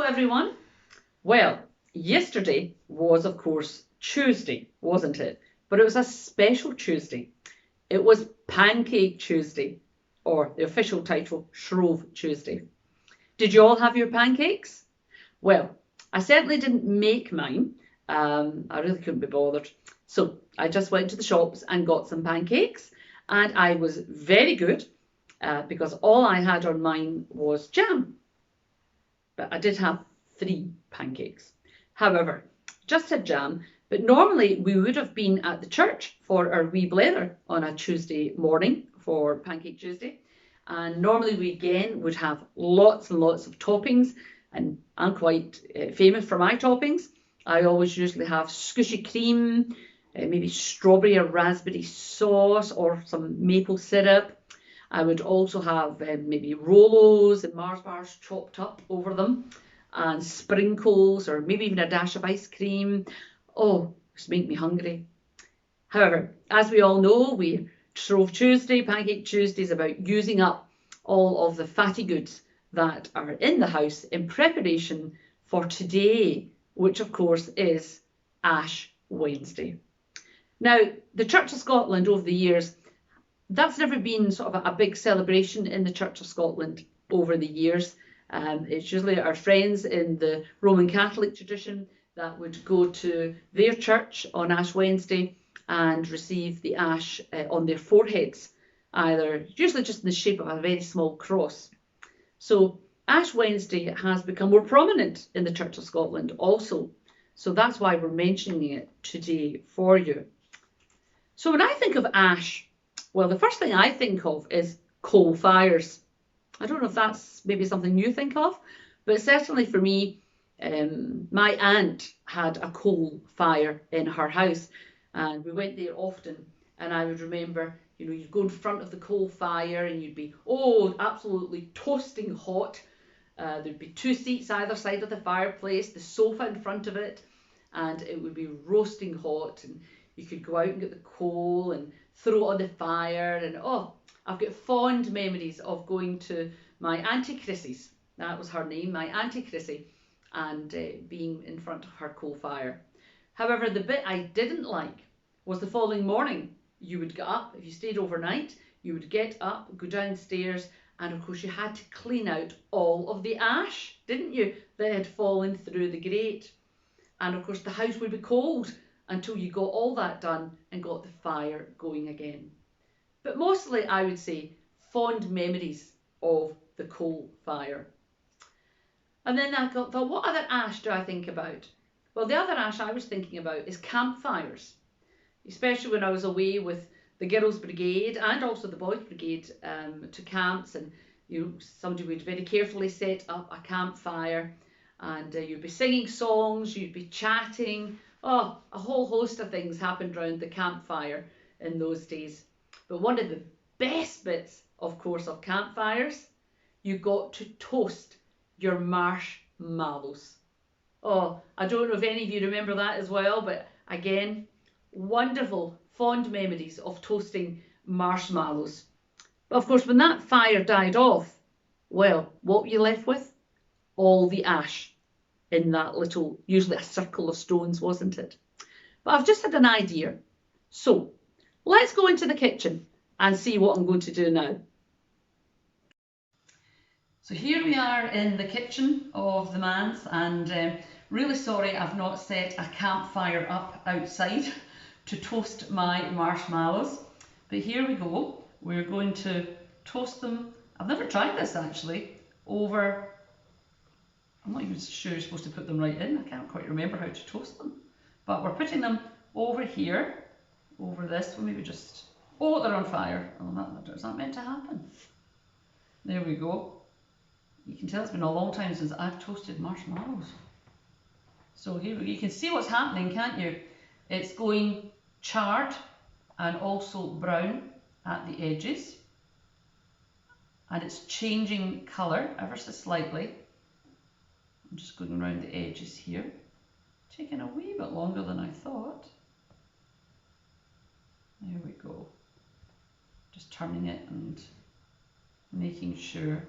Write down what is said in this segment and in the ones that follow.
everyone. Well, yesterday was, of course, Tuesday, wasn't it? But it was a special Tuesday. It was Pancake Tuesday, or the official title, Shrove Tuesday. Did you all have your pancakes? Well, I certainly didn't make mine. I really couldn't be bothered. So I just went to the shops and got some pancakes, and I was very good because all I had on mine was jam. But I did have 3 pancakes. However, just had jam, but normally we would have been at the church for our wee blether on a Tuesday morning for Pancake Tuesday. And normally we again would have lots and lots of toppings, and I'm quite famous for my toppings. I always usually have squishy cream, maybe strawberry or raspberry sauce or some maple syrup. I would also have maybe Rolos and Mars bars chopped up over them, and sprinkles, or maybe even a dash of ice cream. Oh, just make me hungry. However, as we all know, Shrove Tuesday, Pancake Tuesday is about using up all of the fatty goods that are in the house in preparation for today, which of course is Ash Wednesday. Now, the Church of Scotland over the years, that's never been sort of a big celebration in the Church of Scotland over the years. It's usually our friends in the Roman Catholic tradition that would go to their church on Ash Wednesday and receive the ash on their foreheads, either usually just in the shape of a very small cross. So Ash Wednesday has become more prominent in the Church of Scotland also. So that's why we're mentioning it today for you. So when I think of ash, well, the first thing I think of is coal fires. I don't know if that's maybe something you think of, but certainly for me, my aunt had a coal fire in her house, and we went there often. And I would remember, you'd go in front of the coal fire and you'd be, absolutely toasting hot. There'd be 2 seats either side of the fireplace, the sofa in front of it, and it would be roasting hot. And you could go out and get the coal and throw it on the fire. And I've got fond memories of going to my Auntie Chrissy's. That was her name, my Auntie Chrissy, and being in front of her coal fire. However, the bit I didn't like was the following morning. You would get up, if you stayed overnight, you would get up, go downstairs, and of course you had to clean out all of the ash, didn't you, that had fallen through the grate. And of course the house would be cold until you got all that done and got the fire going again. But mostly, I would say, fond memories of the coal fire. And then I thought, what other ash do I think about? Well, the other ash I was thinking about is campfires, especially when I was away with the Girls' Brigade and also the Boys' Brigade to camps, and somebody would very carefully set up a campfire, and you'd be singing songs, you'd be chatting. A whole host of things happened around the campfire in those days. But one of the best bits, of course, of campfires, you got to toast your marshmallows. I don't know if any of you remember that as well, but again, wonderful, fond memories of toasting marshmallows. But of course, when that fire died off, well, what were you left with? All the ash in that little, usually a circle of stones, wasn't it? But I've just had an idea. So let's go into the kitchen and see what I'm going to do now. So here we are in the kitchen of the manse, and really sorry I've not set a campfire up outside to toast my marshmallows. But here we go. We're going to toast them. I've never tried this actually. I'm not even sure you're supposed to put them right in. I can't quite remember how to toast them. But we're putting them over here, over this. We'll maybe just, they're on fire. Is that meant to happen? There we go. You can tell it's been a long time since I've toasted marshmallows. So here you can see what's happening, can't you? It's going charred and also brown at the edges. And it's changing colour ever so slightly. I'm just going around the edges here. Taking a wee bit longer than I thought. There we go. Just turning it and making sure.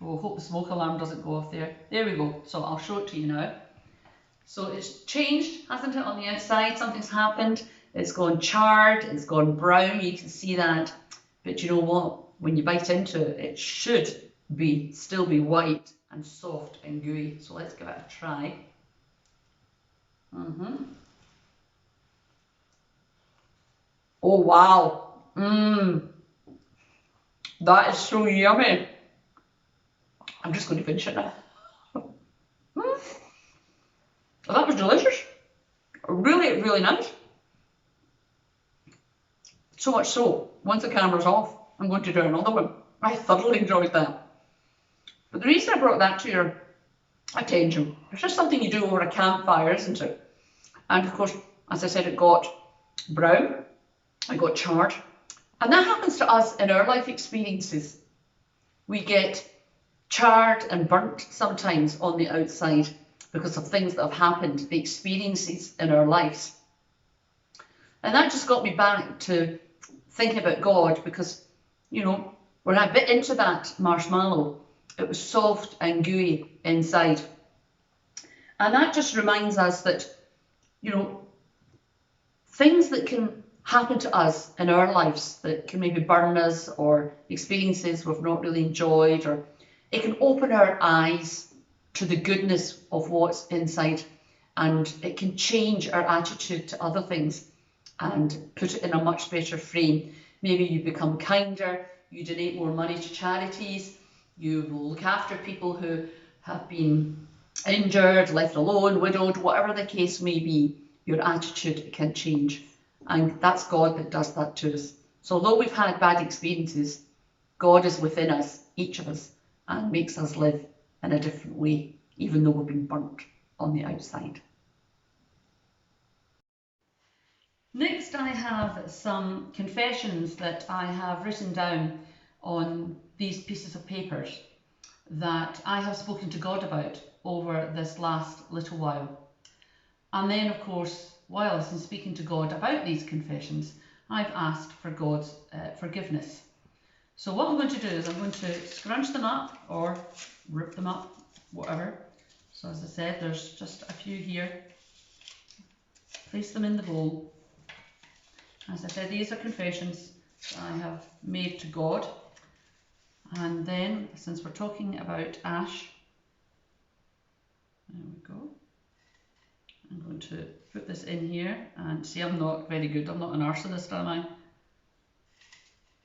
Oh, hope the smoke alarm doesn't go off there. There we go. So I'll show it to you now. So it's changed, hasn't it, on the outside? Something's happened. It's gone charred, it's gone brown, you can see that. But you know what? When you bite into it, it should still be white and soft and gooey. So let's give it a try. Oh wow. That is so yummy. I'm just going to finish it now. Oh, that was delicious. Really, really nice. So much so, once the camera's off, I'm going to do another one. I thoroughly enjoyed that. But the reason I brought that to your attention, it's just something you do over a campfire, isn't it? And of course, as I said, it got brown, it got charred. And that happens to us in our life experiences. We get charred and burnt sometimes on the outside because of things that have happened, the experiences in our lives. And that just got me back to thinking about God because, you know, when I bit into that marshmallow, it was soft and gooey inside. And that just reminds us that, you know, things that can happen to us in our lives that can maybe burn us, or experiences we've not really enjoyed, or it can open our eyes to the goodness of what's inside, and it can change our attitude to other things and put it in a much better frame. Maybe you become kinder, you donate more money to charities, you will look after people who have been injured, left alone, widowed, whatever the case may be. Your attitude can change, and that's God that does that to us. So although we've had bad experiences, God is within us, each of us, and makes us live in a different way, even though we've been burnt on the outside. Next, I have some confessions that I have written down on these pieces of papers that I have spoken to God about over this last little while. And then, of course, whilst I'm speaking to God about these confessions, I've asked for God's forgiveness. So what I'm going to do is I'm going to scrunch them up or rip them up, whatever. So as I said, there's just a few here. Place them in the bowl. As I said, these are confessions that I have made to God. And then, since we're talking about ash, there we go. I'm going to put this in here, and see, I'm not very good. I'm not an arsonist, am I?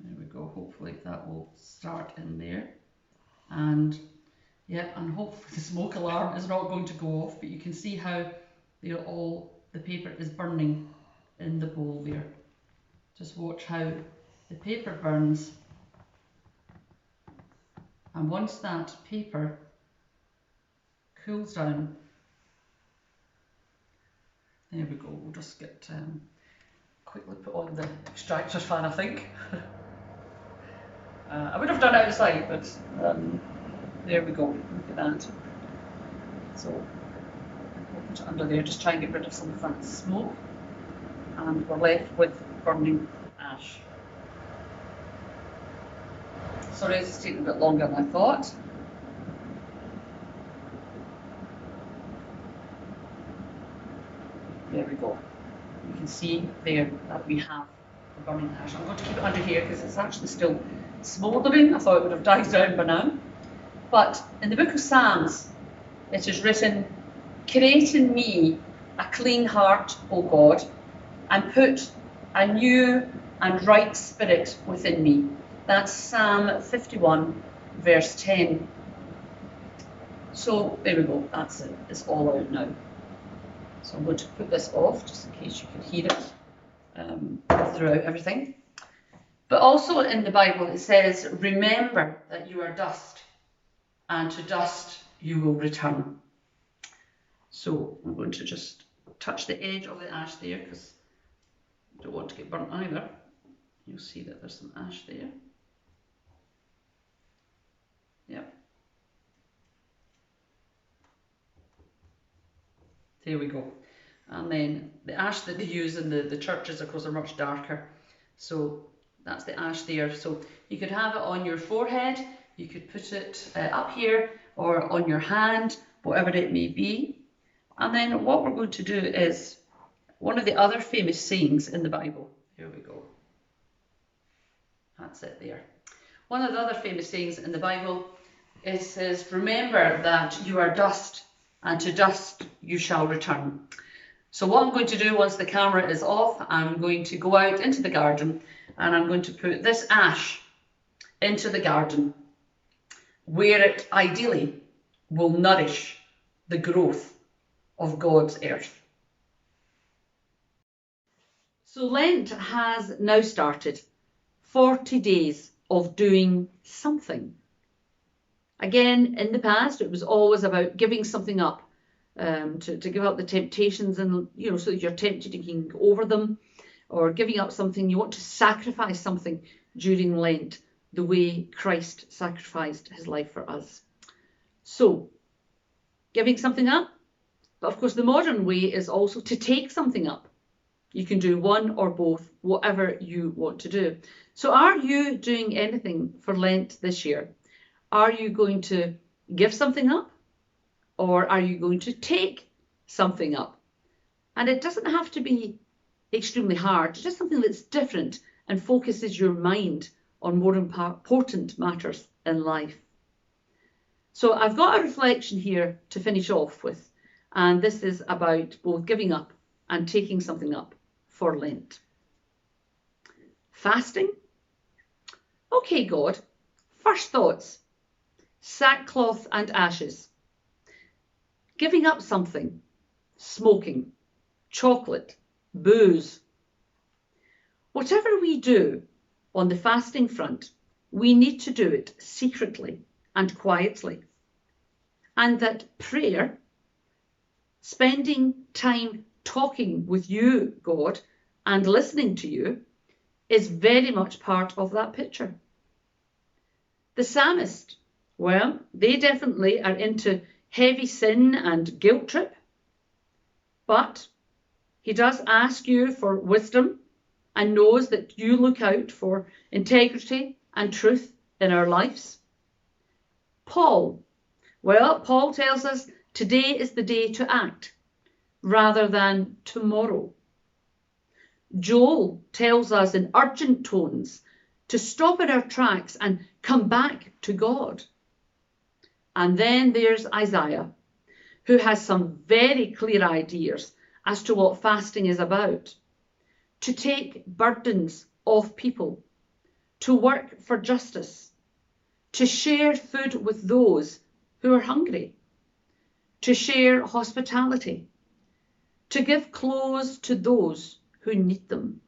There we go. Hopefully that will start in there. And yeah, and hopefully the smoke alarm is not going to go off, but you can see how the paper is burning in the bowl there. Just watch how the paper burns. And once that paper cools down, there we go. We'll just get quickly put on the extractor fan, I think. I would have done it outside, but there we go. Look at that. So we'll put it under there, just try and get rid of some of that smoke, and we're left with burning ash. Sorry, it's taking a bit longer than I thought. There we go. You can see there that we have the burning ash. I'm going to keep it under here because it's actually still smouldering. I thought it would have died down by now. But in the book of Psalms, it is written, "Create in me a clean heart, O God, and put a new and right spirit within me." That's Psalm 51, verse 10. So there we go, that's it. It's all out now. So I'm going to put this off just in case you can hear it throughout everything. But also in the Bible it says, "Remember that you are dust, and to dust you will return." So I'm going to just touch the edge of the ash there because I don't want to get burnt either. You'll see that there's some ash there. Yep. There we go. And then the ash that they use in the churches, of course, are much darker. So that's the ash there. So you could have it on your forehead, You could put it up here or on your hand, whatever it may be. And then what we're going to do is one of the other famous sayings in the Bible. Here we go. That's it there. One of the other famous sayings in the Bible says, remember that you are dust, and to dust you shall return. So what I'm going to do once the camera is off, I'm going to go out into the garden and I'm going to put this ash into the garden where it ideally will nourish the growth of God's earth. So Lent has now started. 40 days of doing something. Again, in the past, it was always about giving something up, to give up the temptations and, so that you're tempted, you can go over them, or giving up something. You want to sacrifice something during Lent, the way Christ sacrificed his life for us. So, giving something up. But of course, the modern way is also to take something up. You can do one or both, whatever you want to do. So are you doing anything for Lent this year? Are you going to give something up? Or are you going to take something up? And it doesn't have to be extremely hard, just something that's different and focuses your mind on more important matters in life. So I've got a reflection here to finish off with, and this is about both giving up and taking something up for Lent. Fasting? Okay, God. First thoughts. Sackcloth and ashes. Giving up something. Smoking. Chocolate. Booze. Whatever we do on the fasting front, we need to do it secretly and quietly. And that prayer, spending time talking with you, God, and listening to you, is very much part of that picture. The psalmist, well, they definitely are into heavy sin and guilt trip, but he does ask you for wisdom and knows that you look out for integrity and truth in our lives. Paul, well, Paul tells us today is the day to act rather than tomorrow. Joel tells us in urgent tones to stop in our tracks and come back to God. And then there's Isaiah, who has some very clear ideas as to what fasting is about. To take burdens off people, to work for justice, to share food with those who are hungry, to share hospitality, to give clothes to those who need them.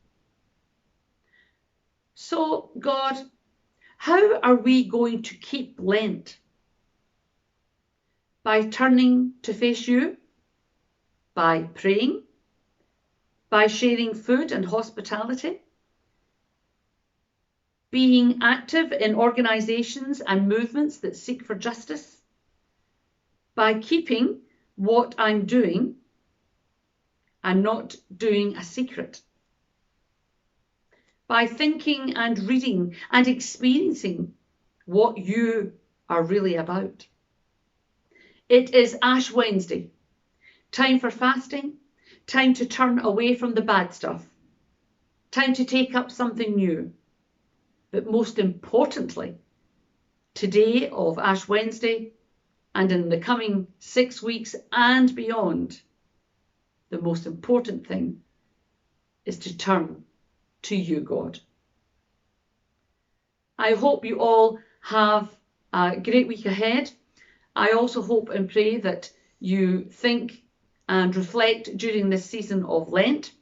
So, God, how are we going to keep Lent? By turning to face you? By praying? By sharing food and hospitality? Being active in organisations and movements that seek for justice? By keeping what I'm doing and not doing a secret? By thinking and reading and experiencing what you are really about? It is Ash Wednesday, time for fasting, time to turn away from the bad stuff, time to take up something new. But most importantly, today of Ash Wednesday and in the coming 6 weeks and beyond, the most important thing is to turn to you, God. I hope you all have a great week ahead. I also hope and pray that you think and reflect during this season of Lent.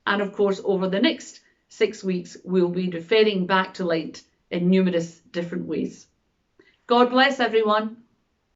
And of course, over the next 6 weeks, we'll be referring back to Lent in numerous different ways. God bless everyone.